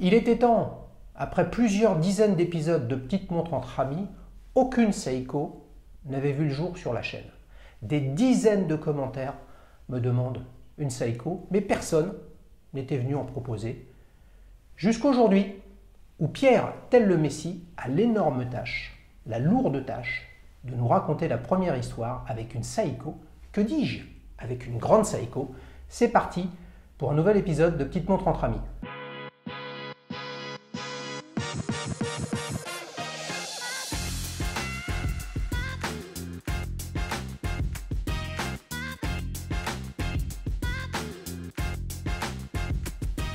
Il était temps, après plusieurs dizaines d'épisodes de petites montres entre amis, aucune Seiko n'avait vu le jour sur la chaîne. Des dizaines de commentaires me demandent une Seiko, mais personne n'était venu en proposer. Jusqu'aujourd'hui, où Pierre, tel le Messie, a l'énorme tâche, la lourde tâche, de nous raconter la première histoire avec une Seiko. Que dis-je? Avec une grande Seiko. C'est parti pour un nouvel épisode de Petites montres entre amis.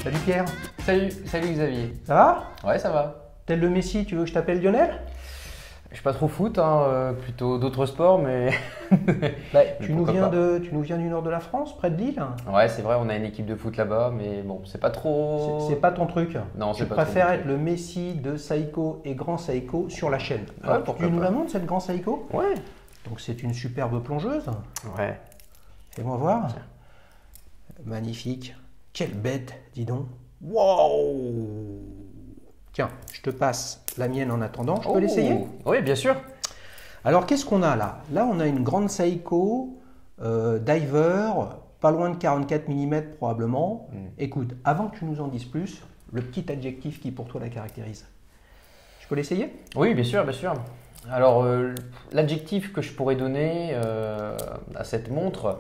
Salut Pierre. Salut Xavier. Ça va? Ouais, ça va. Tel le Messie, tu veux que je t'appelle Lionel? Je suis pas trop foot, plutôt d'autres sports, mais. Tu nous viens du nord de la France, près de Lille? Ouais, c'est vrai, on a une équipe de foot là-bas, mais bon, c'est pas trop. C'est pas ton truc. Non, c'est Tu pas préfères trop mon être le Messi de Seiko et Grand Seiko sur la chaîne. Ouais, Alors, pourquoi tu nous pas. la montres cette Grand Seiko? Ouais. Donc c'est une superbe plongeuse. Ouais. Fais-moi voir. Tiens. Magnifique. Quelle bête, dis donc. Wow! Tiens, je te passe la mienne en attendant. Je peux l'essayer? Oui, bien sûr. Alors, qu'est-ce qu'on a là? Là, on a une grande Seiko diver, pas loin de 44 mm probablement. Écoute, avant que tu nous en dises plus, le petit adjectif qui pour toi la caractérise. Je peux l'essayer? Oui, bien sûr, bien sûr. Alors, l'adjectif que je pourrais donner à cette montre.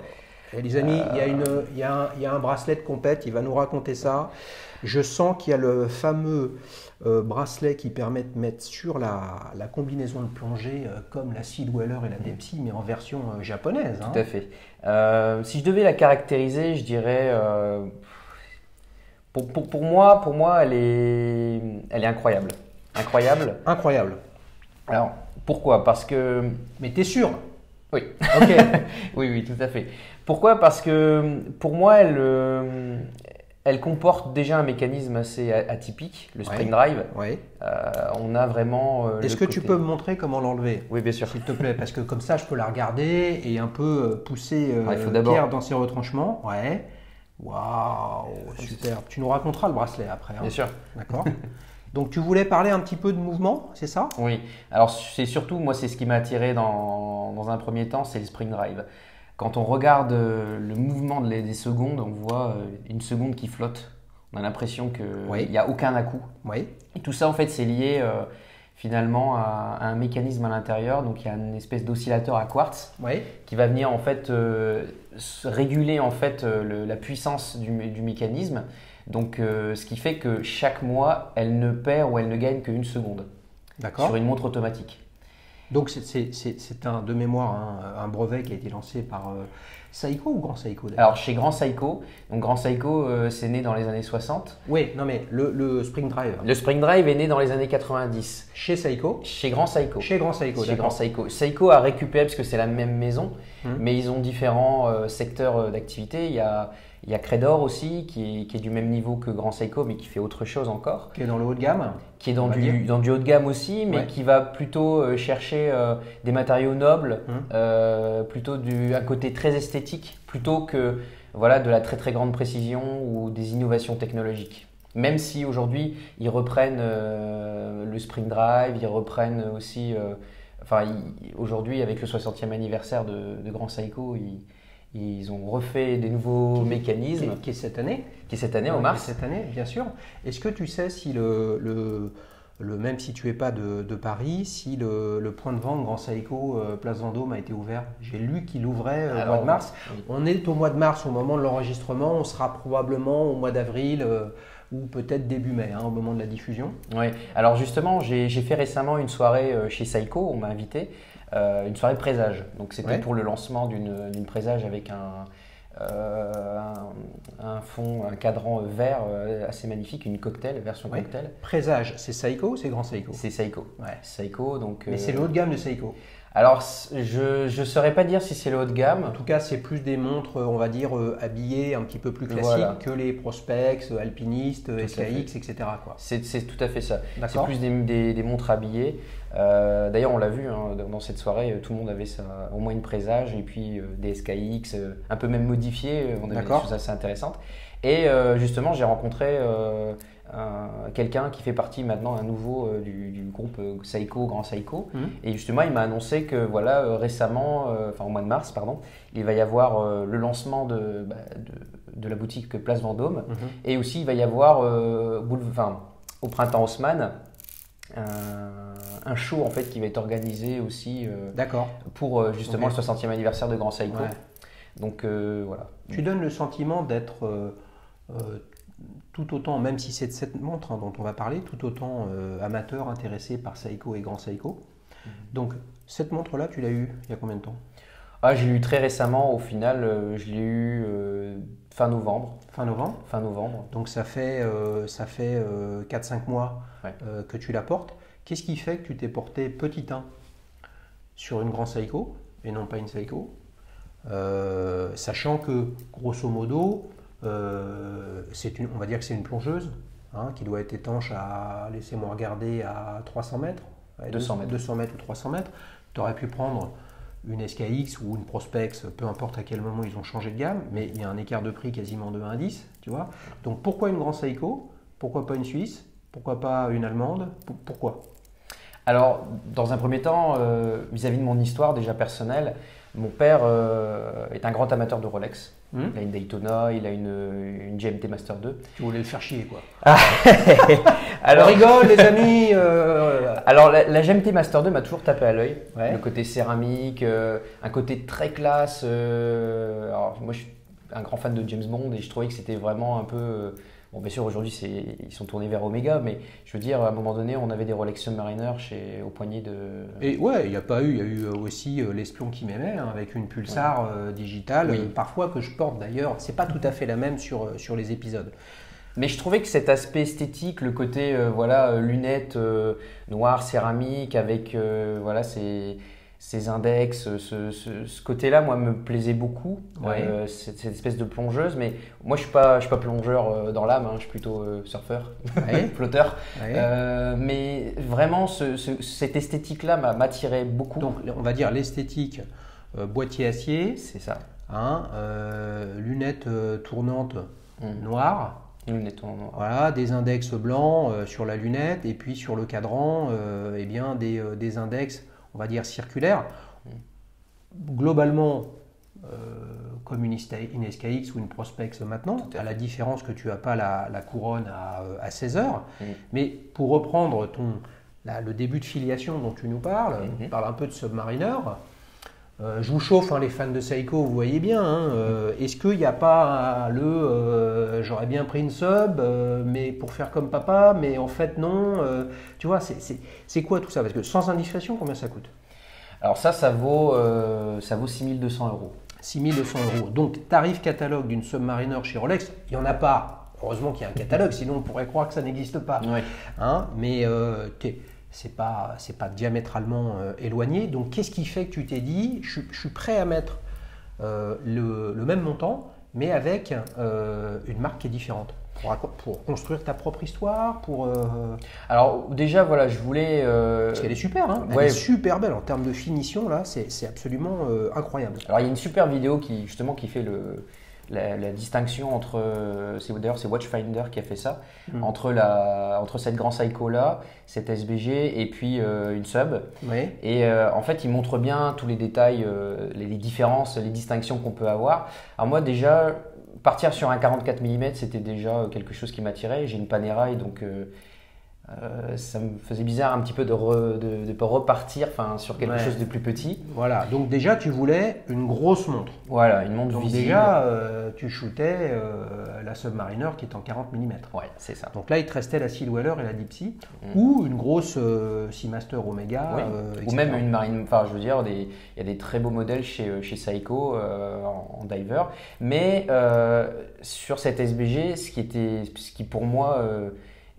Eh, les amis, il y a un bracelet de compète, il va nous raconter ça. Je sens qu'il y a le fameux bracelet qui permet de mettre sur la combinaison de plongée comme la Sea Dweller et la Dempsey, mais en version japonaise. Tout à fait. Si je devais la caractériser, je dirais. Pour moi, elle est incroyable. Incroyable. Incroyable. Alors, pourquoi? Parce que. Mais t'es sûr? Oui. Ok. Oui, tout à fait. Pourquoi? Parce que pour moi, elle comporte déjà un mécanisme assez atypique, le spring drive. Ouais. On a vraiment. Est-ce que tu peux me montrer comment l'enlever? Oui, bien sûr. S'il te plaît, parce que comme ça, je peux la regarder et un peu pousser Il faut d'abord. Pierre dans ses retranchements. Ouais. Waouh, super. Tu nous raconteras le bracelet après. Bien sûr. D'accord. Donc tu voulais parler un petit peu de mouvement, c'est ça? Oui. Alors c'est surtout, moi, c'est ce qui m'a attiré dans un premier temps, c'est le spring drive. Quand on regarde le mouvement des secondes, on voit une seconde qui flotte. On a l'impression qu'il n'y a aucun à-coup. Oui. Et tout ça, en fait, c'est lié finalement à un mécanisme à l'intérieur. Donc, il y a une espèce d'oscillateur à quartz qui va venir en fait réguler en fait la puissance du mécanisme. Donc, ce qui fait que chaque mois, elle ne perd ou elle ne gagne qu'une seconde sur une montre automatique. Donc c'est de mémoire un brevet qui a été lancé par Seiko ou Grand Seiko d'ailleurs? Alors chez Grand Seiko, donc Grand Seiko c'est né dans les années 60. Oui, non mais le Spring Drive. Le Spring Drive est né dans les années 90. Chez Seiko? Chez Grand Seiko. Chez Grand Seiko, Chez Grand Seiko. Seiko a récupéré, parce que c'est la même maison, mais ils ont différents secteurs d'activité. Il y a Credor aussi, qui est du même niveau que Grand Seiko, mais qui fait autre chose encore. Qui est dans le haut de gamme? Qui est dans du haut de gamme aussi, mais qui va plutôt chercher des matériaux nobles, plutôt un côté très esthétique, plutôt que voilà, de la très très grande précision ou des innovations technologiques. Même si aujourd'hui, ils reprennent le Spring Drive, ils reprennent aussi... aujourd'hui, avec le 60e anniversaire de Grand Seiko, ils ont refait des nouveaux mécanismes. Qui est cette année? Qui est cette année, en mars. Qui est cette année, bien sûr. Est-ce que tu sais si même si tu n'es pas de Paris, si le point de vente Grand Seiko Place Vendôme a été ouvert? J'ai lu qu'il ouvrait au mois de mars. Oui. On est au mois de mars au moment de l'enregistrement. On sera probablement au mois d'avril ou peut-être début mai, au moment de la diffusion. Oui. Alors justement, j'ai fait récement une soirée chez Seiko. On m'a invité. Une soirée présage. Donc c'était pour le lancement d'une présage avec un fond, un cadran vert assez magnique, une cocktail, version cocktail. Présage, c'est Seiko ou c'est Grand Seiko? C'est Seiko. Ouais. Seiko, donc. Mais c'est le haut de gamme de Seiko. Alors, je ne saurais pas dire si c'est le haut de gamme. En tout cas, c'est plus des montres, on va dire, habillées un petit peu plus classiques que les Prospex, Alpinistes, SKX, etc. C'est tout à fait ça. C'est D'accord. plus des montres habillées. D'ailleurs, on l'a vu dans cette soirée, tout le monde avait au moins une présage et puis des SKX, un peu même modifiées. On avait des choses assez intéressantes. Et justement, j'ai rencontré quelqu'un qui fait partie maintenant à nouveau du groupe Seiko, Grand Seiko. Et justement, il m'a annoncé que voilà, récemment, enfin au mois de mars, pardon, il va y avoir le lancement de la boutique Place Vendôme. Et aussi, il va y avoir au printemps Haussmann un show en fait qui va être organisé aussi pour justement le 60e anniversaire de Grand Seiko. Ouais. Donc voilà. Tu donnes le sentiment d'être tout autant, même si c'est de cette montre dont on va parler, tout autant amateur, intéressé par Seiko et Grand Seiko. Donc cette montre-là, tu l'as eue il y a combien de temps? Je l'ai eu très récemment, au final, je l'ai eu fin novembre. Fin novembre? Fin novembre. Donc ça fait 4-5 mois que tu la portes. Qu'est-ce qui fait que tu t'es porté petit 1 sur une Grand Seiko et non pas une Seiko? Sachant que, grosso modo, on va dire que c'est une plongeuse qui doit être étanche à, laissez-moi regarder, à 300 mètres. 200 mètres. 200 mètres ou 300 mètres. Tu aurais pu prendre une SKX ou une Prospex, peu importe à quel moment ils ont changé de gamme, mais il y a un écart de prix quasiment de 1 à 10, tu vois. Donc pourquoi une Grand Seiko? Pourquoi pas une Suisse? Pourquoi pas une Allemande? Pourquoi? Alors, dans un premier temps, vis-à-vis de mon histoire déjà personnelle, mon père est un grand amateur de Rolex. Il a une Daytona, il a une GMT Master 2. Tu voulais le faire chier, quoi. Alors, on rigole, les amis. Alors, la GMT Master 2 m'a toujours tapé à l'œil. Le côté céramique, un côté très classe. Alors, moi, je suis un grand fan de James Bond et je trouvais que c'était vraiment un peu... Bon, bien sûr, aujourd'hui, ils sont tournés vers Omega, mais je veux dire, à un moment donné, on avait des Rolex Submariner au poignet de... Et ouais, il y a eu aussi l'espion qui m'aimait, avec une Pulsar digitale, parfois que je porte d'ailleurs. C'est pas tout à fait la même sur les épisodes. Mais je trouvais que cet aspect esthétique, le côté lunettes noires, céramiques, avec ces index, ce côté-là, moi, me plaisait beaucoup, cette espèce de plongeuse. Mais moi, je suis pas plongeur dans l'âme, je suis plutôt surfeur, flotteur. Mais vraiment, cette esthétique-là m'attirait beaucoup. Donc, on va dire l'esthétique boîtier acier. C'est ça. Lunettes tournantes noires. Lunettes tournantes noires. Voilà, des index blancs sur la lunette et puis sur le cadran, des index, on va dire circulaire, globalement comme une SKX ou une Prospex maintenant, à la différence que tu n'as pas la couronne à 16 heures. Mais pour reprendre le début de filiation dont tu nous parles, on parle un peu de Submariner. Je vous chauffe, les fans de Seiko, vous voyez bien. Est-ce qu'il n'y a pas j'aurais bien pris une sub, mais pour faire comme papa, mais en fait non. Tu vois, c'est quoi tout ça? Parce que sans indiscrétion, combien ça coûte? Alors ça vaut 6 200 €. 6 200 €. Donc, tarif catalogue d'une Submariner chez Rolex, il n'y en a pas. Heureusement qu'il y a un catalogue, sinon on pourrait croire que ça n'existe pas. Mais c'est pas diamétralement éloigné. Donc, qu'est-ce qui fait que tu t'es dit, je suis prêt à mettre le même montant, mais avec une marque qui est différente, pour construire ta propre histoire, Alors déjà, voilà, je voulais... Parce qu'elle est super, elle est super belle en termes de finition, là, c'est absolument incroyable. Alors, il y a une super vidéo qui fait la distinction entre, d'ailleurs c'est Watchfinder qui a fait ça, entre cette Grand Seiko là, cette SBG et puis une sub. Et en fait il montre bien tous les détails, les différences, les distinctions qu'on peut avoir. Alors moi déjà, partir sur un 44 mm c'était déjà quelque chose qui m'attirait. J'ai une Panerai donc ça me faisait bizarre un petit peu de repartir sur quelque chose de plus petit. Voilà, donc déjà tu voulais une grosse montre. Voilà, une montre visible. Déjà tu shootais la Submariner qui est en 40 mm. Ouais, c'est ça. Donc là il te restait la Sea Dweller et la Deep Sea, ou une grosse Seamaster Omega. Ou même une Marine, je veux dire, il y a des très beaux modèles chez Seiko en diver. Mais sur cette SBG, ce qui pour moi...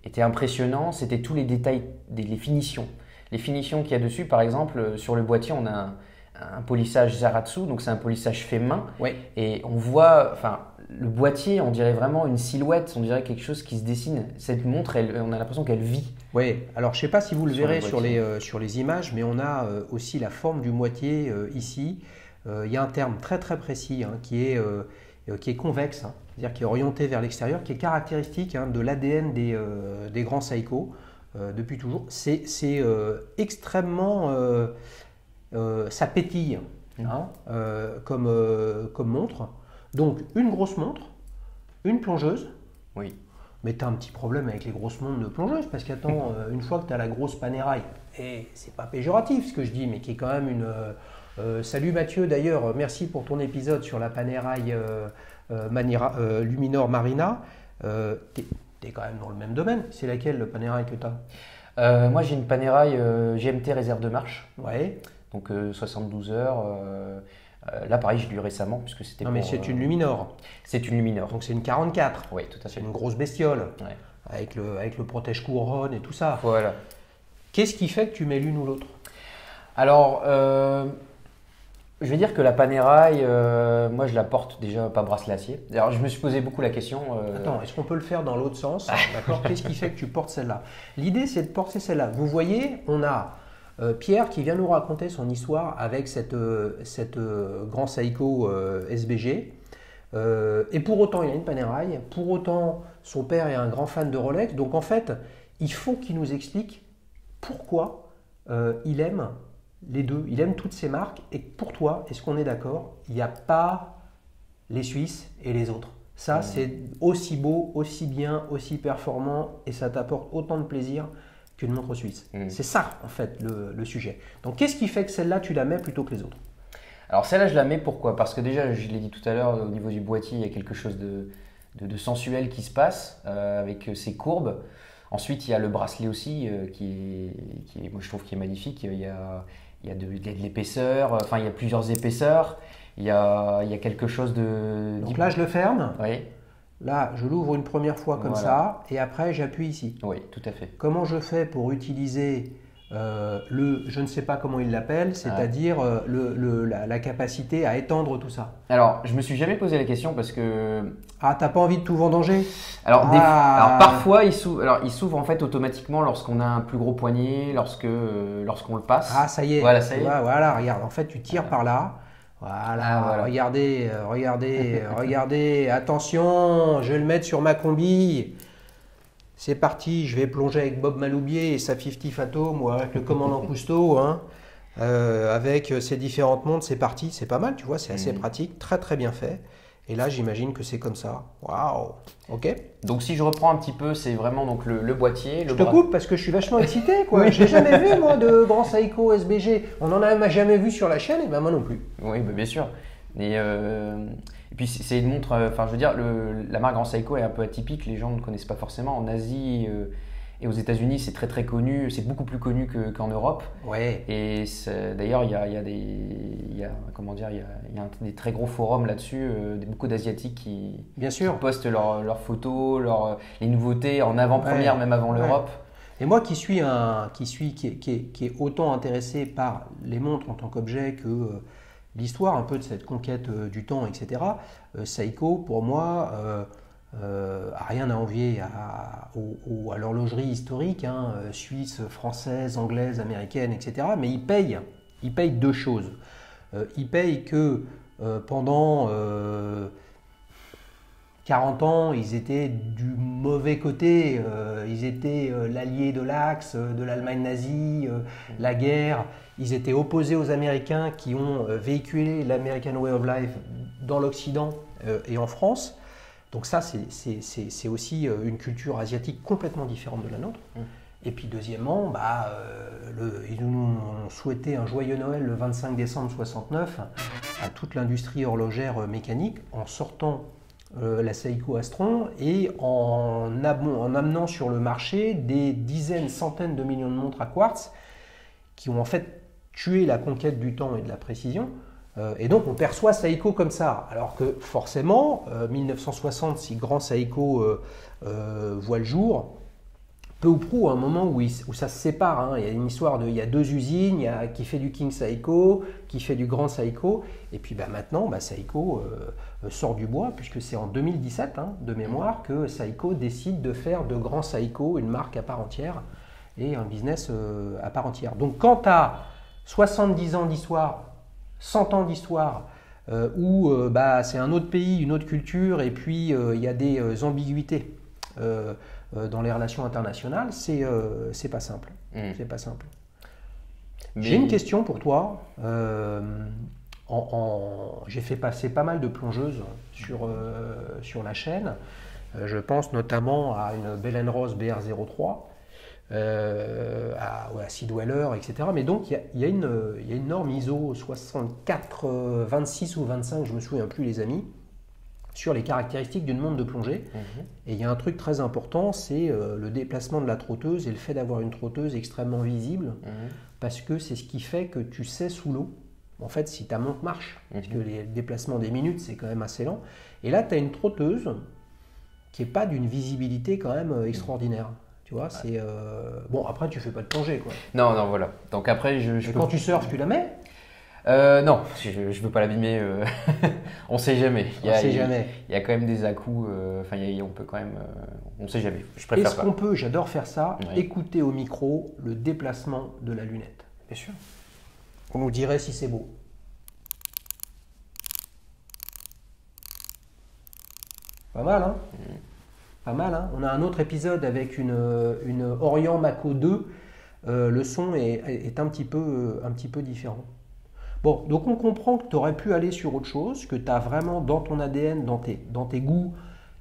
était impressionnant, c'était tous les détails, les finitions. Les finitions qu'il y a dessus, par exemple, sur le boîtier, on a un polissage Zaratsu, donc c'est un polissage fait main. Et on voit, le boîtier, on dirait vraiment une silhouette, on dirait quelque chose qui se dessine. Cette montre, on a l'impression qu'elle vit. Oui, alors je ne sais pas si vous le verrez sur les images, mais on a aussi la forme du boîtier ici. Il y a un terme très très précis qui est qui est convexe, hein, c'est-à-dire qui est orienté vers l'extérieur, qui est caractéristique de l'ADN des grands Seiko depuis toujours. C'est extrêmement... ça pétille comme montre. Donc une grosse montre, une plongeuse. Oui. Mais tu as un petit problème avec les grosses montres de plongeuse parce qu'attends, une fois que tu as la grosse Panerai, et c'est pas péjoratif ce que je dis, mais qui est quand même une... salut Mathieu d'ailleurs, merci pour ton épisode sur la Panerai Luminor Marina. Tu es quand même dans le même domaine. C'est laquelle le Panerai que tu as? Moi j'ai une Panerai GMT réserve de marche. Ouais. Donc 72 heures. Là, pareil, je l'ai eu récemment puisque c'était. Non, mais c'est une Luminor. C'est une Luminor. Donc c'est une 44. Oui, tout à fait. C'est une grosse bestiole. Ouais. Avec le protège-couronne et tout ça. Voilà. Qu'est-ce qui fait que tu mets l'une ou l'autre? Alors, je vais dire que la Panerai, moi je la porte déjà pas bracelet acier. Alors, je me suis posé beaucoup la question. Attends, est-ce qu'on peut le faire dans l'autre sens? D'accord. Qu'est-ce qui fait que tu portes celle-là? L'idée, c'est de porter celle-là. Vous voyez, on a Pierre qui vient nous raconter son histoire avec cette grand Seiko SBG. Et pour autant, il a une Panerai. Pour autant, son père est un grand fan de Rolex. Donc en fait, il faut qu'il nous explique pourquoi il aime les deux. Il aime toutes ces marques. Et pour toi, est-ce qu'on est d'accord? Il n'y a pas les Suisses et les autres. Ça, c'est aussi beau, aussi bien, aussi performant et ça t'apporte autant de plaisir qu'une montre suisse. C'est ça, en fait, le sujet. Donc, qu'est-ce qui fait que celle-là, tu la mets plutôt que les autres? Alors, celle-là, je la mets pourquoi? Parce que déjà, je l'ai dit tout à l'heure, au niveau du boîtier, il y a quelque chose de sensuel qui se passe avec ses courbes. Ensuite, il y a le bracelet aussi moi, je trouve qui est magnifique. Il y a de l'épaisseur, enfin, il y a plusieurs épaisseurs. Il y a quelque chose de... Donc là, je le ferme. Oui. Là, je l'ouvre une première fois comme ça et après, j'appuie ici. Oui, tout à fait. Comment je fais pour utiliser je ne sais pas comment il l'appelle, c'est-à-dire la capacité à étendre tout ça? Alors, je me suis jamais posé la question parce que... Ah, t'as pas envie de tout vendanger? Alors, alors parfois, il s'ouvre en fait automatiquement lorsqu'on a un plus gros poignet, lorsqu'on le passe. Ah, ça y est. Voilà, ça y est. Voilà, regarde. En fait, tu tires par là. Voilà. Regardez, regardez. Attention, je vais le mettre sur ma combi. C'est parti, je vais plonger avec Bob Maloubier et sa 50 Phantom ou avec le commandant Cousteau, avec ces différentes montres. C'est parti, c'est pas mal, tu vois, c'est assez pratique, très très bien fait. Et là, j'imagine que c'est comme ça. Waouh. Ok. Donc, si je reprends un petit peu, c'est vraiment donc le boîtier. Je te coupe parce que je suis vachement excité, quoi. J'ai jamais vu, moi, de grand Seiko SBG. On en a jamais vu sur la chaîne, et ben moi non plus. Oui, bah, bien sûr. Et puis, c'est une montre, enfin, je veux dire, la marque Grand Seiko est un peu atypique. Les gens ne connaissent pas forcément. En Asie et aux États-Unis, c'est très très connu. C'est beaucoup plus connu qu'en Europe. Ouais. Et d'ailleurs, il y a des très gros forums là-dessus, beaucoup d'Asiatiques qui postent leurs photos, les nouveautés en avant-première, même avant l'Europe. Et moi qui est autant intéressé par les montres en tant qu'objet que l'histoire un peu de cette conquête du temps, etc. Seiko, pour moi, a rien à envier à l'horlogerie historique, suisse, française, anglaise, américaine, etc. Mais il paye deux choses. Il paye que pendant 40 ans, ils étaient du mauvais côté, ils étaient l'allié de l'Axe, de l'Allemagne nazie, la guerre. Ils étaient opposés aux Américains qui ont véhiculé l'American Way of Life dans l'Occident et en France. Donc ça, c'est aussi une culture asiatique complètement différente de la nôtre. Et puis deuxièmement, ils nous ont souhaité un joyeux Noël le 25 décembre 69 à toute l'industrie horlogère mécanique en sortant la Seiko Astron et en amenant sur le marché des dizaines, centaines de millions de montres à quartz qui ont en fait tué la conquête du temps et de la précision. Et donc on perçoit Seiko comme ça, alors que forcément, 1960, si grand Seiko voit le jour, peu ou prou, à un moment où ça se sépare. Il y a une histoire il y a deux usines, qui fait du King Seiko, qui fait du grand Seiko, et puis maintenant, Seiko sort du bois, puisque c'est en 2017, de mémoire, que Seiko décide de faire de grand Seiko une marque à part entière et un business à part entière. Donc quand tu as 70 ans d'histoire, 100 ans d'histoire, où c'est un autre pays, une autre culture, et puis il y a des ambiguïtés dans les relations internationales, c'est pas simple. C'est pas simple. J'ai une question pour toi. J'ai fait passer pas mal de plongeuses sur la chaîne. Je pense notamment à une Belen Ross BR03, à Sea Dweller, etc. Mais donc il y a une norme ISO 64, 26 ou 25, je me souviens plus les amis, sur les caractéristiques d'une montre de plongée. Et il y a un truc très important, c'est le déplacement de la trotteuse et le fait d'avoir une trotteuse extrêmement visible, parce que c'est ce qui fait que tu sais sous l'eau, en fait, si ta montre marche. Parce que les déplacements des minutes, c'est quand même assez lent. Et là, tu as une trotteuse qui n'est pas d'une visibilité quand même extraordinaire. Tu vois, c'est... Bon, après, tu fais pas de plongée, quoi. Non, voilà. Donc après, quand tu surfes, tu la mets? Non, je ne veux pas l'abîmer. On ne sait jamais. Il y a quand même des à-coups. On peut quand même. On ne sait jamais. Je préfère Est-ce qu'on peut, j'adore faire ça, écouter au micro le déplacement de la lunette? Bien sûr. On nous dirait si c'est beau. Pas mal, hein? Pas mal, hein? On a un autre épisode avec une Orient Mako 2. Le son est un petit peu différent. Bon, donc on comprend que tu aurais pu aller sur autre chose, que tu as vraiment dans ton ADN, dans tes goûts,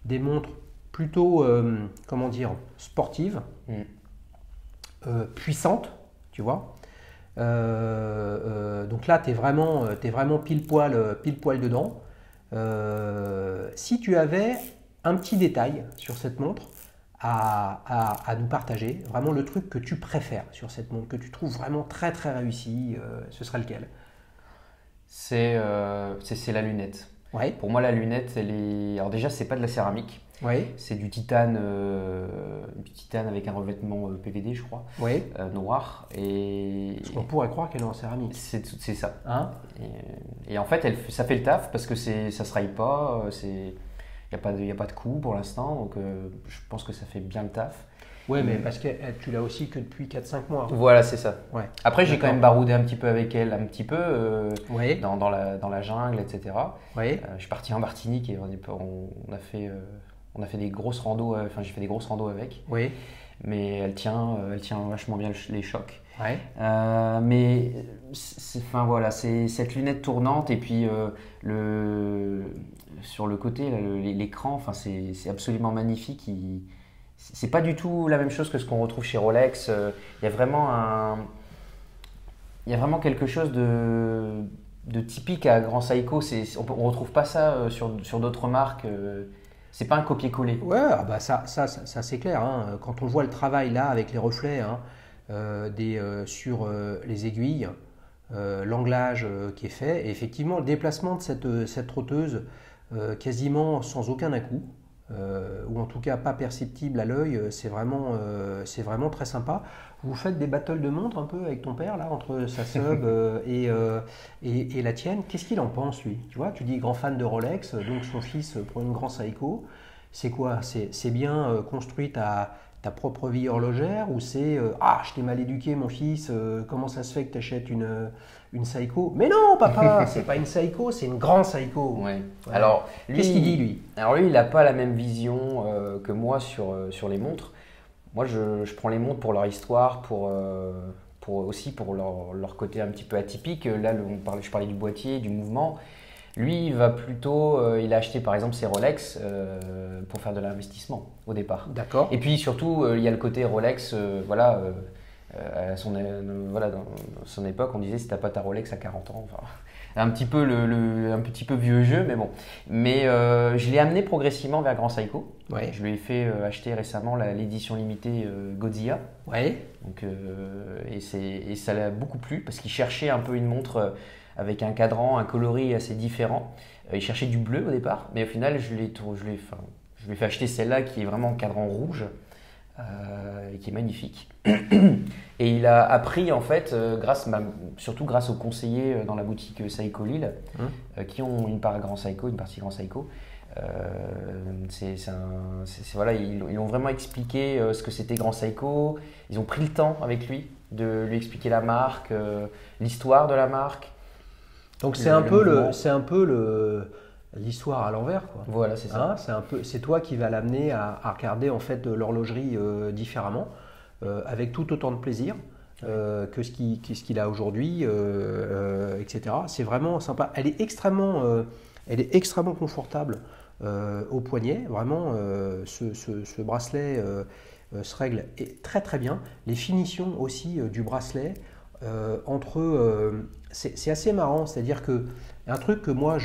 des montres plutôt, sportives, puissantes, tu vois. Donc là, tu es vraiment pile poil dedans. Si tu avais un petit détail sur cette montre à nous partager, vraiment le truc que tu préfères sur cette montre, que tu trouves vraiment très très réussi, ce serait lequel? C'est la lunette. Ouais. Pour moi, la lunette, elle est. Alors déjà, c'est pas de la céramique. Ouais. C'est du titane avec un revêtement PVD, je crois, noir. Parce qu'on pourrait croire qu'elle est en céramique. C'est ça. Hein? Et en fait, ça fait le taf parce que ça se raye pas. Il n'y a pas de coup pour l'instant, donc je pense que ça fait bien le taf. Ouais, mais parce que tu l'as aussi que depuis 4-5 mois. Voilà, c'est ça. Ouais. Après, j'ai quand même baroudé un petit peu avec elle, ouais. dans la jungle, etc. Ouais. Je suis parti en Martinique et on a fait des grosses randos. J'ai fait des grosses randos avec. Oui. Mais elle tient vachement bien les chocs. Ouais. Mais c'est cette lunette tournante et puis sur le côté, l'écran, c'est absolument magnifique. C'est pas du tout la même chose que ce qu'on retrouve chez Rolex. Il y a vraiment quelque chose de typique à Grand Seiko. On retrouve pas ça sur d'autres marques. C'est pas un copier-coller. Ouais, ça c'est clair. Hein. Quand on voit le travail là avec les reflets sur les aiguilles, l'anglage qui est fait, et effectivement le déplacement de cette trotteuse quasiment sans aucun à-coup. Ou en tout cas pas perceptible à l'œil, c'est vraiment très sympa. Vous faites des battles de montres un peu avec ton père là, entre sa sub et la tienne. Qu'est-ce qu'il en pense lui? Tu vois, tu dis grand fan de Rolex, donc son fils prend une Grand Seiko. C'est quoi? C'est bien construit ta propre vie horlogère, ou c'est je t'ai mal éduqué mon fils, comment ça se fait que tu achètes une Seiko? Mais non papa, c'est pas une Seiko, c'est une Grand Seiko. Ouais. Alors qu'est-ce qu'il dit lui? Alors lui, il n'a pas la même vision que moi sur les montres. Moi, je prends les montres pour leur histoire, aussi pour leur côté un petit peu atypique. Là, je parlais du boîtier, du mouvement. Lui, il va plutôt, il a acheté par exemple ses Rolex pour faire de l'investissement au départ. D'accord. Et puis surtout, il y a le côté Rolex, dans son époque, on disait si t'as pas ta Rolex à 40 ans, un petit peu vieux jeu, mais bon. Mais je l'ai amené progressivement vers Grand Seiko. Ouais. Je lui ai fait acheter récemment l'édition limitée Godzilla. Ouais. Donc, et ça l'a beaucoup plu parce qu'il cherchait un peu une montre avec un cadran, un coloris assez différent. Il cherchait du bleu au départ, mais au final, je lui ai fait acheter celle-là qui est vraiment en cadran rouge et qui est magnifique. Et il a appris en fait, surtout grâce aux conseillers dans la boutique Seiko Lille, qui ont une partie Grand Seiko. Ils ont vraiment expliqué ce que c'était Grand Seiko. Ils ont pris le temps avec lui de lui expliquer la marque, l'histoire de la marque. Donc mouvement. c'est un peu l'histoire à l'envers, quoi. Voilà, c'est ça. Hein, c'est toi qui vas l'amener à regarder en fait l'horlogerie différemment, avec tout autant de plaisir que ce qu'il a aujourd'hui, etc. C'est vraiment sympa. Elle est extrêmement confortable au poignet. Vraiment, ce bracelet se règle très très bien. Les finitions aussi du bracelet c'est assez marrant. C'est-à-dire que un truc que moi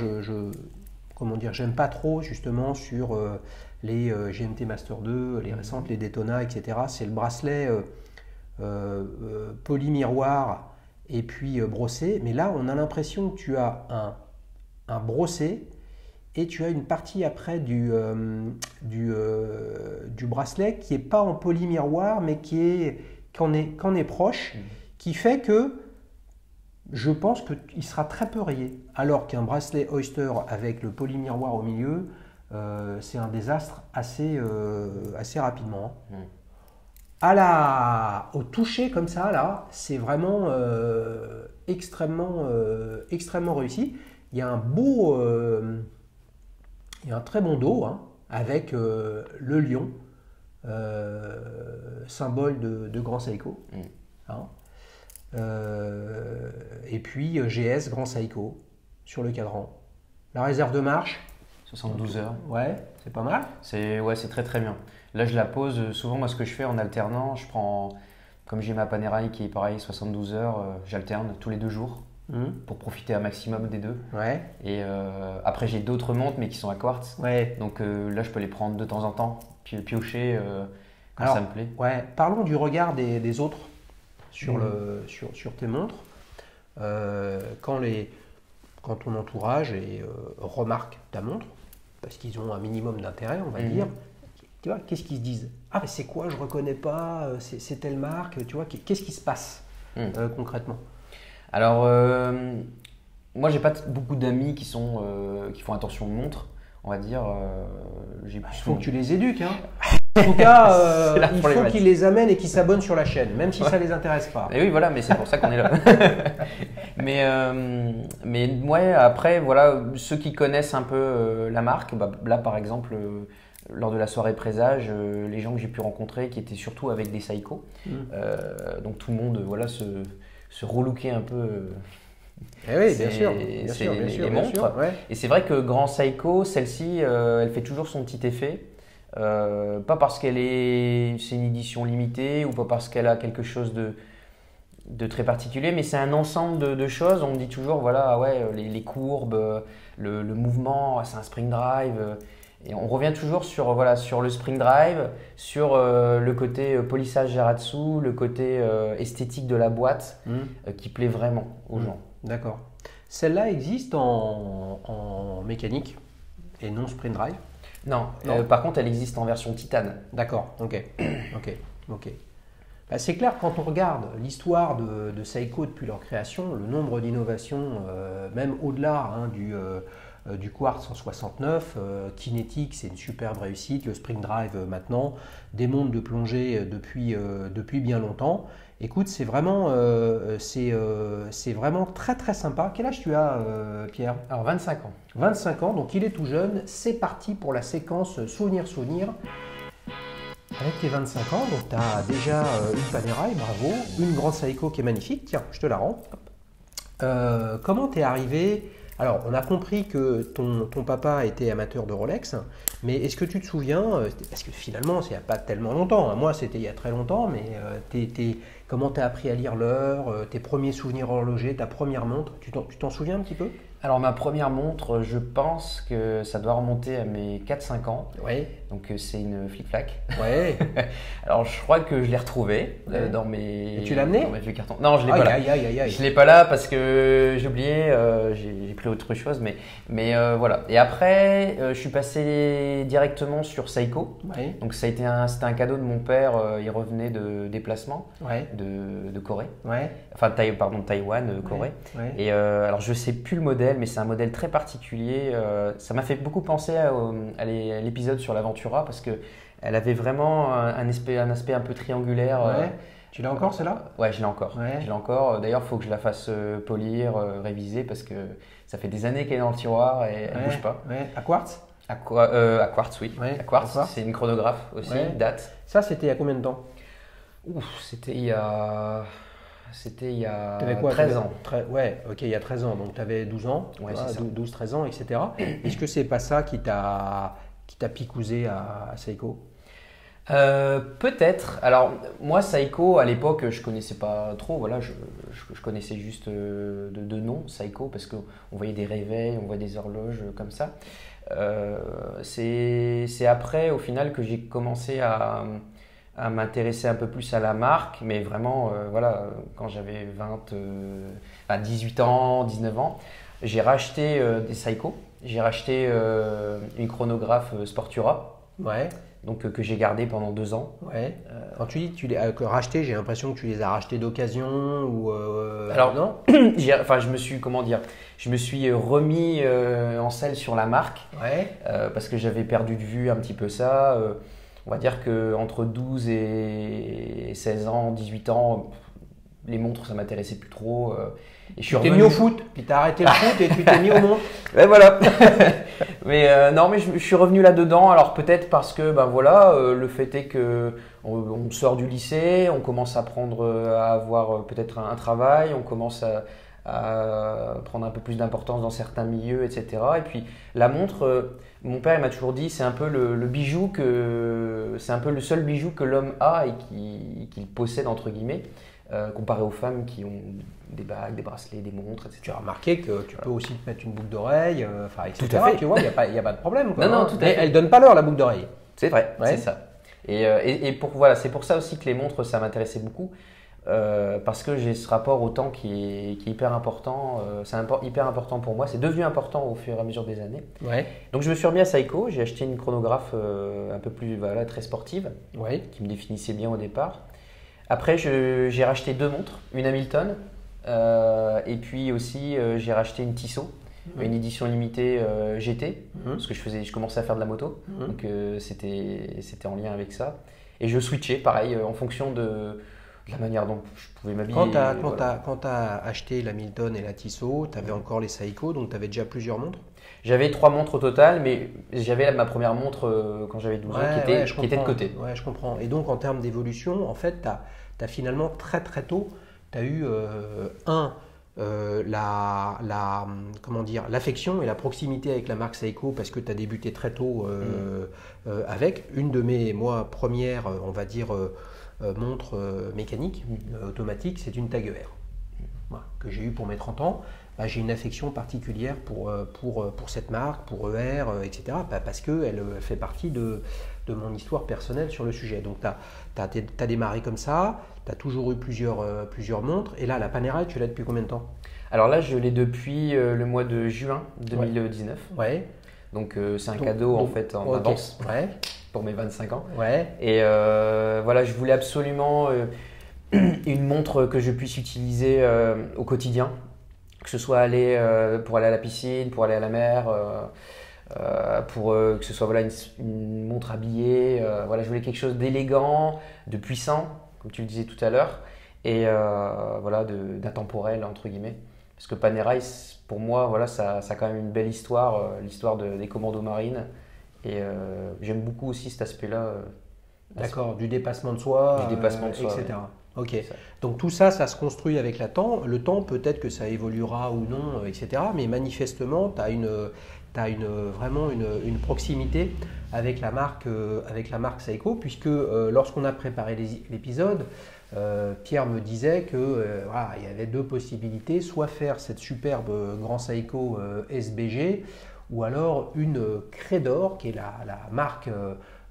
comment dire, j'aime pas trop justement sur les GMT Master 2, les récentes, les Daytona, etc. C'est le bracelet poly-miroir et puis brossé. Mais là, on a l'impression que tu as un brossé et tu as une partie après du bracelet qui n'est pas en poly-miroir, mais qu'en est proche, qui fait que je pense qu'il sera très peu rayé. Alors qu'un bracelet Oyster avec le polymiroir au milieu, c'est un désastre assez rapidement. Au toucher comme ça, là, c'est vraiment extrêmement réussi. Il y a un très bon dos, hein, avec le lion, symbole de Grand Seiko. Hein. Et puis GS Grand Seiko sur le cadran. La réserve de marche 72 heures. Ouais, c'est pas mal. C'est très très bien. Là, je la pose souvent. Moi, ce que je fais en alternant, je prends, comme j'ai ma Panerai qui est pareil, 72 heures, j'alterne tous les 2 jours pour profiter un maximum des deux. Ouais. Et après, j'ai d'autres montres, mais qui sont à quartz. Ouais. Donc là, je peux les prendre de temps en temps, piocher quand ça me plaît. Ouais. Parlons du regard des autres sur tes montres. Quand ton entourage remarque ta montre, parce qu'ils ont un minimum d'intérêt, on va dire, tu vois, qu'est-ce qu'ils se disent? Ah, mais c'est quoi? Je reconnais pas, c'est telle marque, tu vois, qu'est-ce qui se passe concrètement? Alors, moi, j'ai pas beaucoup d'amis qui font attention aux montres, on va dire. Il faut que tu les éduques, hein. En tout cas, il faut qu'ils les amènent et qu'ils s'abonnent sur la chaîne, même si ça les intéresse pas. Et oui, voilà, mais c'est pour ça qu'on est là. mais ouais, après, voilà, ceux qui connaissent un peu la marque, là, par exemple, lors de la soirée présage, les gens que j'ai pu rencontrer, qui étaient surtout avec des Seiko, donc tout le monde, voilà, se relooker un peu. Oui, bien sûr, les montres. Ouais. Et c'est vrai que Grand Seiko, celle-ci, elle fait toujours son petit effet. Pas parce c'est une édition limitée ou pas parce qu'elle a quelque chose de très particulier, mais c'est un ensemble de choses. On me dit toujours, voilà, les courbes, le mouvement, c'est un spring drive. Et on revient toujours sur le spring drive, sur le côté polissage Jaratsu, le côté esthétique de la boîte qui plaît vraiment aux gens. D'accord. Celle-là existe en mécanique et non spring drive? Non. Par contre, elle existe en version titane. D'accord, ok. Bah, c'est clair, quand on regarde l'histoire de Seiko depuis leur création, le nombre d'innovations, même au-delà du Quartz 169, Kinetic, c'est une superbe réussite, le Spring Drive maintenant, des montres de plongée depuis bien longtemps. Écoute, c'est vraiment très très sympa. Quel âge tu as, Pierre? Alors 25 ans. 25 ans, donc il est tout jeune. C'est parti pour la séquence Souvenir. Avec tes 25 ans, donc tu as déjà une Panerai, bravo, une Grand Seiko qui est magnifique. Tiens, je te la rends. Comment t'es arrivé? Alors, on a compris que ton papa était amateur de Rolex, mais est-ce que tu te souviens, parce que finalement, c'est il n'y a pas tellement longtemps, hein, moi c'était il y a très longtemps, mais comment tu as appris à lire l'heure, tes premiers souvenirs horlogers, ta première montre, tu t'en souviens un petit peu? Alors ma première montre, je pense que ça doit remonter à mes 4-5 ans. Ouais. Donc c'est une Flic-Flac. Ouais. Alors je crois que je l'ai retrouvée dans mes... Et tu l'as amenée? Dans mes vieux cartons. Non, je l'ai pas là. Aïe. Je l'ai pas là parce que j'ai oublié, j'ai pris autre chose. Mais voilà. Et après, je suis passé directement sur Seiko. Ouais. Donc c'était un cadeau de mon père. Il revenait de déplacement de Corée. Ouais. Enfin, de Taïwan, Corée. Ouais. Et alors je sais plus le modèle, mais c'est un modèle très particulier. Ça m'a fait beaucoup penser à l'épisode sur l'Aventura parce que elle avait vraiment un aspect un peu triangulaire. Tu l'as encore celle-là? Ouais, je l'ai encore. Ouais. Je l'ai encore. D'ailleurs, il faut que je la fasse polir, réviser parce que ça fait des années qu'elle est dans le tiroir et elle ne bouge pas. Ouais. À quartz? À quartz, oui. Ouais, à quartz, à quartz. c'est une chronographe aussi, date. Ça, c'était il y a combien de temps? Ouf, c'était il y a T'avais quoi, 13 ans. Ouais, ok, il y a 13 ans. Donc tu avais 12 ans, Ouais, c'est ça. 12-13 ans, etc. Est-ce que c'est pas ça qui t'a picousé à Seiko? Peut-être. Alors moi, Seiko, à l'époque, je connaissais pas trop. Voilà, je connaissais juste de nom Seiko parce qu'on voyait des réveils, on voyait des horloges comme ça. C'est après, au final, que j'ai commencé à m'intéresser un peu plus à la marque, mais vraiment, voilà, quand j'avais 18 ans, 19 ans, j'ai racheté des Seiko. J'ai racheté une chronographe Sportura. Ouais. Donc que j'ai gardé pendant 2 ans. Ouais. Quand tu dis que tu les as rachetés, j'ai l'impression que tu les as rachetés d'occasion ou alors non? je me suis je me suis remis en selle sur la marque. Ouais. Parce que j'avais perdu de vue un petit peu ça. On va dire que entre 12 et 16 ans, 18 ans, les montres ça m'intéressait plus trop. Et tu t'es mis au foot, puis tu as arrêté le foot et tu t'es mis aux montres. Ouais, voilà. Mais non, mais je suis revenu là-dedans. Alors peut-être parce que le fait est que on sort du lycée, on commence à avoir peut-être un travail, on commence à prendre un peu plus d'importance dans certains milieux, etc. Et puis la montre, mon père il m'a toujours dit, c'est un peu le bijou c'est un peu le seul bijou que l'homme a et qu'il possède entre guillemets. Comparé aux femmes qui ont des bagues, des bracelets, des montres, etc. Tu as remarqué que tu peux aussi te mettre une boucle d'oreille, etc. Tout à fait. Tu vois, il n'y a pas de problème. Quoi, non, tout à fait. Elle ne donne pas l'heure, la boucle d'oreille. C'est vrai, Ouais. c'est ça. Et c'est pour ça aussi que les montres, ça m'intéressait beaucoup. Parce que j'ai ce rapport au temps qui est hyper important. C'est hyper important pour moi. C'est devenu important au fur et à mesure des années. Ouais. Donc je me suis remis à Seiko. J'ai acheté une chronographe un peu plus très sportive, Ouais. qui me définissait bien au départ. Après, j'ai racheté 2 montres, une Hamilton et puis aussi j'ai racheté une Tissot, une édition limitée GT, parce que je commençais à faire de la moto, donc c'était en lien avec ça. Et je switchais, pareil, en fonction de la manière dont je pouvais m'habiller. Quand tu as acheté la Milton et la Tissot, tu avais encore les Seiko, donc tu avais déjà plusieurs montres? J'avais 3 montres au total, mais j'avais ma première montre quand j'avais 12 ans qui était de côté. Ouais, je comprends. Et donc en termes d'évolution, en fait, tu as finalement très très tôt, tu as eu l'affection et la proximité avec la marque Seiko parce que tu as débuté très tôt avec une de mes premières, on va dire, montres mécaniques, automatiques, c'est une Tag Heuer. Voilà, que j'ai eu pour mes 30 ans. J'ai une affection particulière pour cette marque, pour Heuer, etc. Parce qu'elle fait partie de mon histoire personnelle sur le sujet. Donc tu as démarré comme ça, tu as toujours eu plusieurs montres. Et là, la Panerai, tu l'as depuis combien de temps? Alors là, je l'ai depuis le mois de juin 2019. Ouais. Donc c'est un cadeau en fait en avance pour mes 25 ans. Ouais. Et voilà, je voulais absolument une montre que je puisse utiliser au quotidien. Que ce soit pour aller à la piscine, pour aller à la mer, pour que ce soit une montre habillée. Voilà, je voulais quelque chose d'élégant, de puissant, comme tu le disais tout à l'heure, et d'intemporel, entre guillemets. Parce que Panerai, pour moi, voilà, ça a quand même une belle histoire, l'histoire des commandos marines. Et j'aime beaucoup aussi cet aspect-là. D'accord, du dépassement de soi, etc. Ouais. Ok, donc tout ça, ça se construit avec le temps, peut-être que ça évoluera ou non, etc. Mais manifestement, tu as vraiment une proximité avec la marque Seiko, puisque lorsqu'on a préparé l'épisode, Pierre me disait que il y avait 2 possibilités, soit faire cette superbe Grand Seiko SBG, ou alors une Credor, qui est la marque,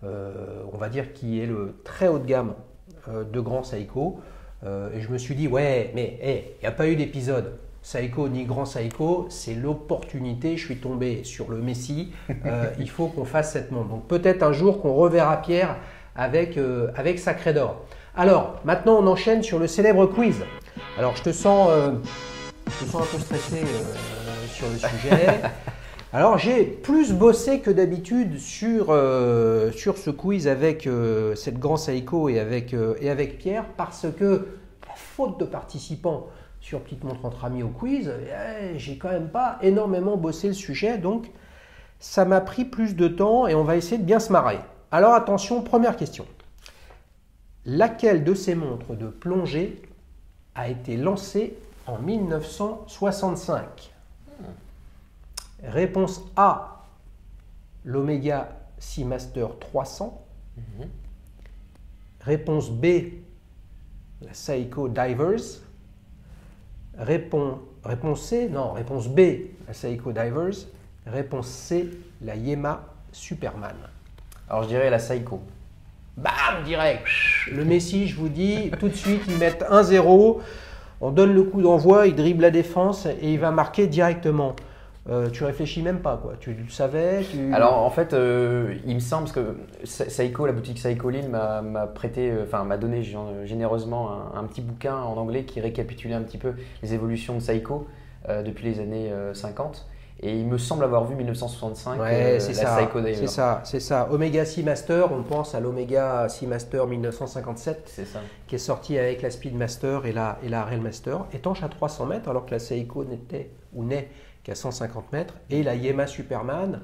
on va dire, qui est le très haut de gamme de Grand Seiko. Et je me suis dit, ouais, mais il n'y a pas eu d'épisode Seiko ni Grand Seiko, c'est l'opportunité, je suis tombé sur le Messi, il faut qu'on fasse cette montre. Donc peut-être un jour qu'on reverra Pierre avec sa Credor. Alors, maintenant on enchaîne sur le célèbre quiz. Alors je te sens un peu stressé sur le sujet. Alors j'ai plus bossé que d'habitude sur ce quiz avec cette Grand Seiko et avec Pierre parce que la faute de participants sur Petite Montre entre amis au quiz, j'ai quand même pas énormément bossé le sujet, donc ça m'a pris plus de temps et on va essayer de bien se marrer. Alors attention, première question. Laquelle de ces montres de plongée a été lancée en 1965 ? Réponse A, l'Omega Seamaster 300. Réponse B, la Seiko Divers. Réponse C, non, réponse B, la Seiko Divers. Réponse C, la Yema Superman. Alors je dirais la Seiko. Bam, direct. Le Messi, je vous dis, tout de suite, ils mettent 1-0. On donne le coup d'envoi, il dribble la défense et il va marquer directement. Tu réfléchis même pas, quoi. Tu le savais Alors en fait, il me semble que Seiko, la boutique Seiko Lille m'a prêté, m'a donné généreusement un petit bouquin en anglais qui récapitulait un petit peu les évolutions de Seiko depuis les années 50. Et il me semble avoir vu 1965 la Seiko Diver. C'est ça. Omega Seamaster, on pense à l'Omega Seamaster 1957 qui est sorti avec la Speedmaster et la Railmaster, étanche à 300 mètres alors que la Seiko n'est qu'à 150 mètres, et la Yema Superman,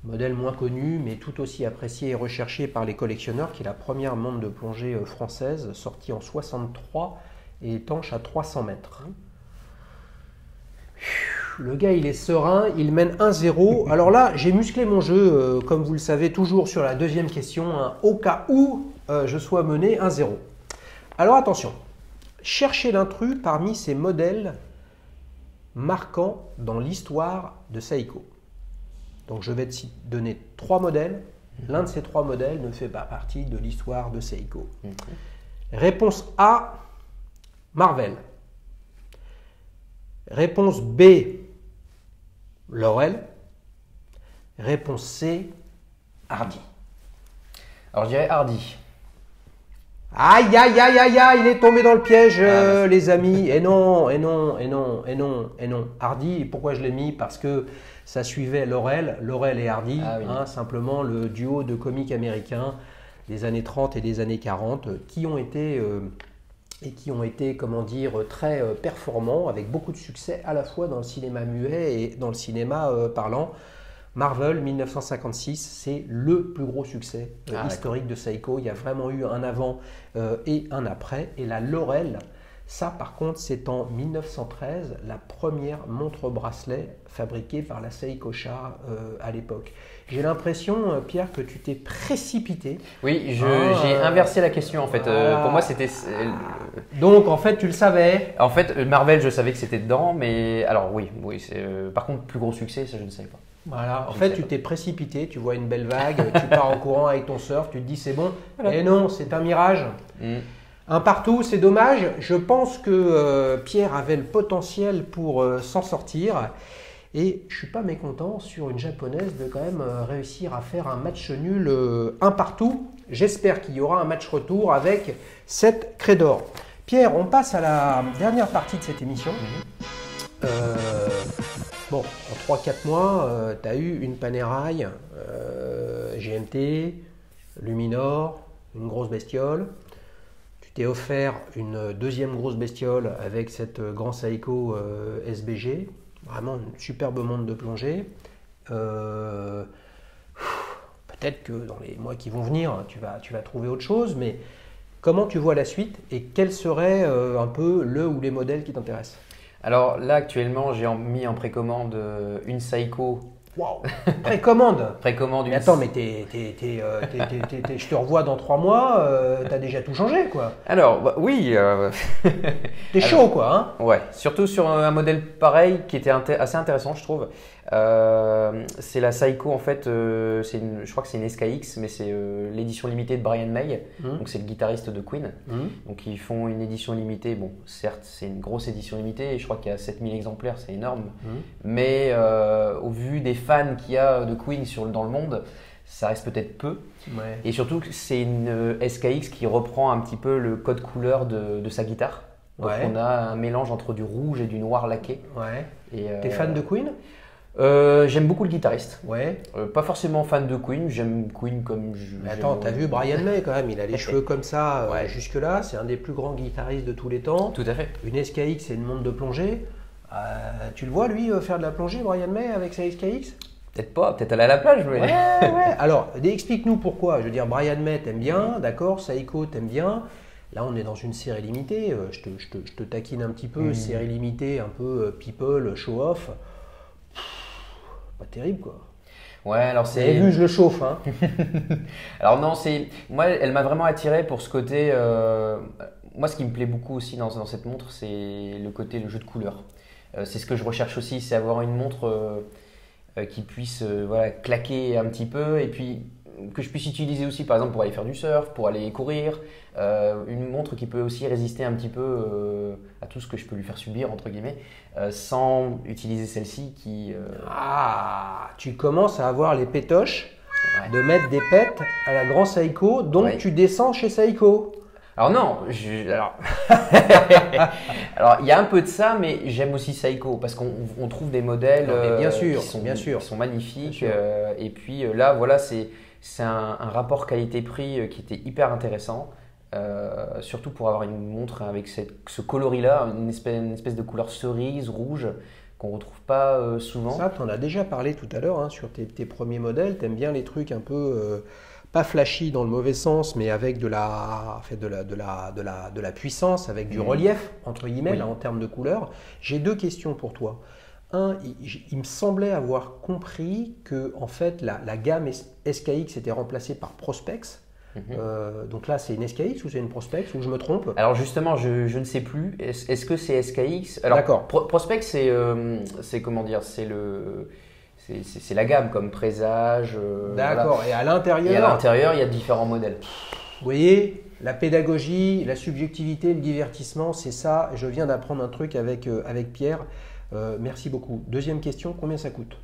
modèle moins connu mais tout aussi apprécié et recherché par les collectionneurs, qui est la première montre de plongée française sortie en 63 et étanche à 300 mètres. Le gars, il est serein, il mène 1-0. Alors là, j'ai musclé mon jeu, comme vous le savez, toujours sur la deuxième question, hein, au cas où je sois mené 1-0. Alors attention, cherchez l'intrus parmi ces modèles marquants dans l'histoire de Seiko. Donc je vais te donner 3 modèles. L'un de ces 3 modèles ne fait pas partie de l'histoire de Seiko. Réponse A, Marvel. Réponse B, Laurel. Réponse C, Hardy. Alors je dirais Hardy. Aïe, aïe, aïe, aïe, aïe, il est tombé dans le piège, les amis. Et non. Hardy, pourquoi je l'ai mis? Parce que ça suivait Laurel et Hardy, simplement le duo de comiques américains des années 30 et des années 40 qui ont été comment dire, très performants, avec beaucoup de succès à la fois dans le cinéma muet et dans le cinéma parlant. Marvel 1956, c'est le plus gros succès historique de Seiko. Il y a vraiment eu un avant et un après. Et la Laurel, ça par contre, c'est en 1913, la première montre bracelet fabriquée par la Seiko Sha à l'époque. J'ai l'impression, Pierre, que tu t'es précipité. Oui, j'ai inversé la question en fait. Pour moi, c'était. Donc en fait, tu le savais. En fait, Marvel, je savais que c'était dedans, mais alors oui, par contre, plus gros succès, ça je ne savais pas. Voilà, en fait, tu t'es précipité, tu vois une belle vague, tu pars en courant avec ton surf, tu te dis c'est bon. Voilà. Et non, c'est un mirage. Un partout, c'est dommage. Je pense que Pierre avait le potentiel pour s'en sortir. Et je ne suis pas mécontent sur une japonaise de quand même réussir à faire un match nul un partout. J'espère qu'il y aura un match retour avec cette craie d'or. Pierre, on passe à la dernière partie de cette émission. Bon, en 3-4 mois, tu as eu une Panerai, GMT, Luminor, une grosse bestiole. Tu t'es offert une deuxième grosse bestiole avec cette Grand Seiko SBG. Vraiment une superbe montre de plongée. Peut-être que dans les mois qui vont venir, tu vas trouver autre chose, mais comment tu vois la suite et quels seraient un peu le ou les modèles qui t'intéressent? Alors là, actuellement, j'ai mis en précommande une Seiko. Waouh! Précommande? Précommande. Mais attends, mais je te revois dans 3 mois, t'as déjà tout changé, quoi. Alors, oui. T'es chaud, quoi, hein? Ouais, surtout sur un modèle pareil qui était assez intéressant, je trouve. C'est la Seiko, en fait, je crois que c'est une SKX, mais c'est l'édition limitée de Brian May. Donc c'est le guitariste de Queen. Donc ils font une édition limitée. Bon, certes, c'est une grosse édition limitée. Je crois qu'il y a 7000 exemplaires, c'est énorme. Mais au vu des fans qu'il y a de Queen dans le monde, ça reste peut-être peu. Ouais. Et surtout, c'est une SKX qui reprend un petit peu le code couleur de sa guitare. Donc on a un mélange entre du rouge et du noir laqué. Ouais. T'es fan de Queen? J'aime beaucoup le guitariste. Ouais. Pas forcément fan de Queen, j'aime Queen comme je. Mais attends, t'as vu Brian May quand même, il a les cheveux comme ça Ouais. jusque-là, c'est un des plus grands guitaristes de tous les temps. Tout à fait. Une SKX, c'est une montre de plongée. Tu le vois lui faire de la plongée, Brian May, avec sa SKX? Peut-être pas, peut-être aller à la plage. Mais... Ouais. Alors, explique-nous pourquoi. Je veux dire, Brian May, t'aimes bien, d'accord, Seiko, t'aimes bien. Là, on est dans une série limitée. Je te taquine un petit peu, série limitée, un peu people, show-off. Pas terrible, quoi. Ouais, alors Vous avez vu, je le chauffe. Hein. Alors non, moi, elle m'a vraiment attiré pour ce côté. Moi, ce qui me plaît beaucoup aussi dans cette montre, c'est le jeu de couleurs. C'est ce que je recherche aussi, c'est avoir une montre qui puisse claquer un petit peu et puis que je puisse utiliser aussi, par exemple, pour aller faire du surf, pour aller courir. Une montre qui peut aussi résister un petit peu à tout ce que je peux lui faire subir, entre guillemets, sans utiliser celle-ci qui… Tu commences à avoir les pétoches Ouais. de mettre des pets à la grand Seiko, donc Ouais. tu descends chez Seiko. Alors non, alors il y a un peu de ça, mais j'aime aussi Seiko parce qu'on trouve des modèles Non, mais bien sûr, qui sont magnifiques. Bien sûr. Et puis là, voilà, c'est un rapport qualité-prix qui était hyper intéressant. Surtout pour avoir une montre avec ce coloris-là, une espèce de couleur cerise, rouge, qu'on ne retrouve pas souvent. Ça, tu en as déjà parlé tout à l'heure hein, sur tes premiers modèles. Tu aimes bien les trucs un peu, pas flashy dans le mauvais sens, mais avec de la puissance, avec du relief, entre guillemets, Oui. là, en termes de couleurs. J'ai deux questions pour toi. Un, il me semblait avoir compris que en fait, la gamme SKX était remplacée par Prospex. Donc là, c'est une SKX ou c'est une Prospex ou je me trompe? Alors justement, je ne sais plus. Est-ce que c'est SKX? Alors, D'accord. Prospex, c'est comment dire? C'est la gamme comme Présage. D'accord. Voilà. Et à Et l'intérieur, à l'intérieur, il y a différents modèles. vous voyez, la pédagogie, la subjectivité, le divertissement, c'est ça. Je viens d'apprendre un truc avec Pierre. Merci beaucoup. Deuxième question, combien ça coûte?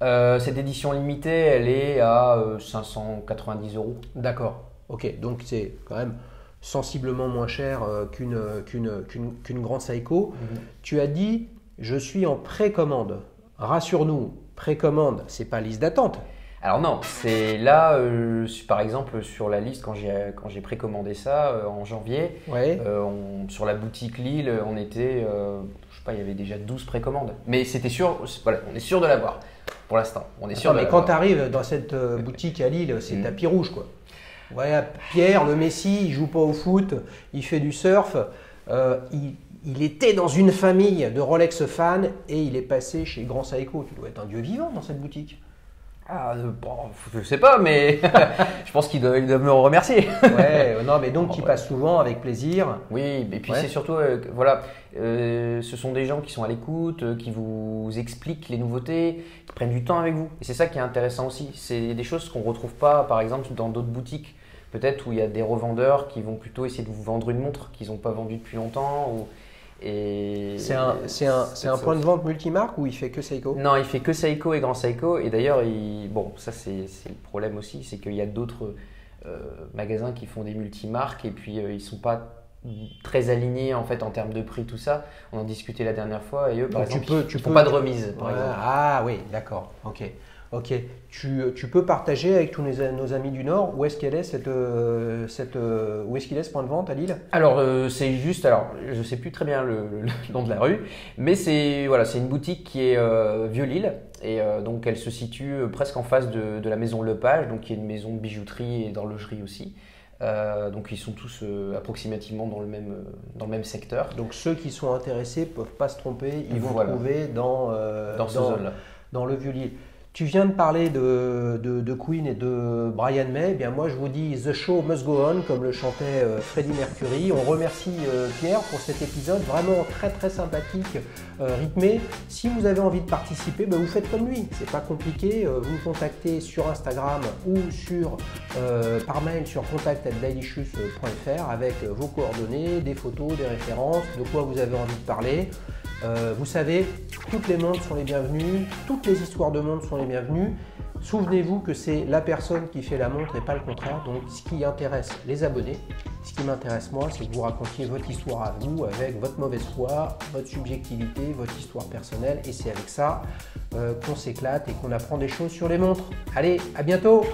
Cette édition limitée, elle est à 590 €. D'accord. Ok, donc c'est quand même sensiblement moins cher qu'une grande Seiko. Tu as dit, je suis en précommande. Rassure-nous, précommande, c'est pas liste d'attente. Alors non, c'est là, par exemple, sur la liste, quand j'ai précommandé ça en janvier, Ouais. sur la boutique Lille, on était, je sais pas, il y avait déjà 12 précommandes. Mais c'était sûr, voilà, on est sûr de l'avoir pour l'instant. On est sûr de Mais quand l'avoir. tu arrives dans cette boutique à Lille, c'est tapis rouge, quoi. Voilà, Pierre, le Messi, il joue pas au foot, il fait du surf. Il était dans une famille de Rolex fans et il est passé chez Grand Seiko. Tu dois être un dieu vivant dans cette boutique. Bon, je sais pas, mais je pense qu'ils doivent me remercier. Ouais, non, mais donc tu Ouais. passes souvent avec plaisir. Oui, et puis Ouais. c'est surtout, voilà, ce sont des gens qui sont à l'écoute, qui vous expliquent les nouveautés, qui prennent du temps avec vous. Et c'est ça qui est intéressant aussi. C'est des choses qu'on ne retrouve pas, par exemple, dans d'autres boutiques. Peut-être où il y a des revendeurs qui vont plutôt essayer de vous vendre une montre qu'ils n'ont pas vendue depuis longtemps. C'est un point de vente multimarque ou il fait que Seiko? Non, il fait que Seiko et Grand Seiko. Et d'ailleurs, bon, ça c'est le problème aussi, c'est qu'il y a d'autres magasins qui font des multimarques et puis ils sont pas très alignés en fait en termes de prix, tout ça. On en discutait la dernière fois et eux, par Donc, exemple, ils font pas de remise, par Ouais, exemple. Ah oui, d'accord. Ok. Ok. Tu peux partager avec tous nos amis du Nord où est-ce qu'elle est où est-ce qu'il est ce point de vente à Lille? Alors c'est juste, je sais plus très bien le nom de la rue, mais c'est une boutique qui est Vieux-Lille et donc elle se situe presque en face de la maison Lepage, donc qui est une maison de bijouterie et d'horlogerie aussi. Donc ils sont tous approximativement dans le même secteur. Donc ceux qui sont intéressés peuvent pas se tromper, ils vont Voilà. trouver dans Cette zone-là. dans le Vieux-Lille. Tu viens de parler de Queen et de Brian May. Eh bien moi je vous dis The show must go on, comme le chantait Freddie Mercury. On remercie Pierre pour cet épisode vraiment très très sympathique, rythmé. Si vous avez envie de participer, vous faites comme lui. C'est pas compliqué. Vous me contactez sur Instagram ou par mail sur contact@dailyshoes.fr avec vos coordonnées, des photos, des références, de quoi vous avez envie de parler. Vous savez, toutes les montres sont les bienvenues, toutes les histoires de montres sont les bienvenues. Souvenez-vous que c'est la personne qui fait la montre et pas le contraire. Donc ce qui intéresse les abonnés, ce qui m'intéresse moi, c'est que vous racontiez votre histoire à vous avec votre mauvaise foi, votre subjectivité, votre histoire personnelle. Et c'est avec ça qu'on s'éclate et qu'on apprend des choses sur les montres. Allez, à bientôt!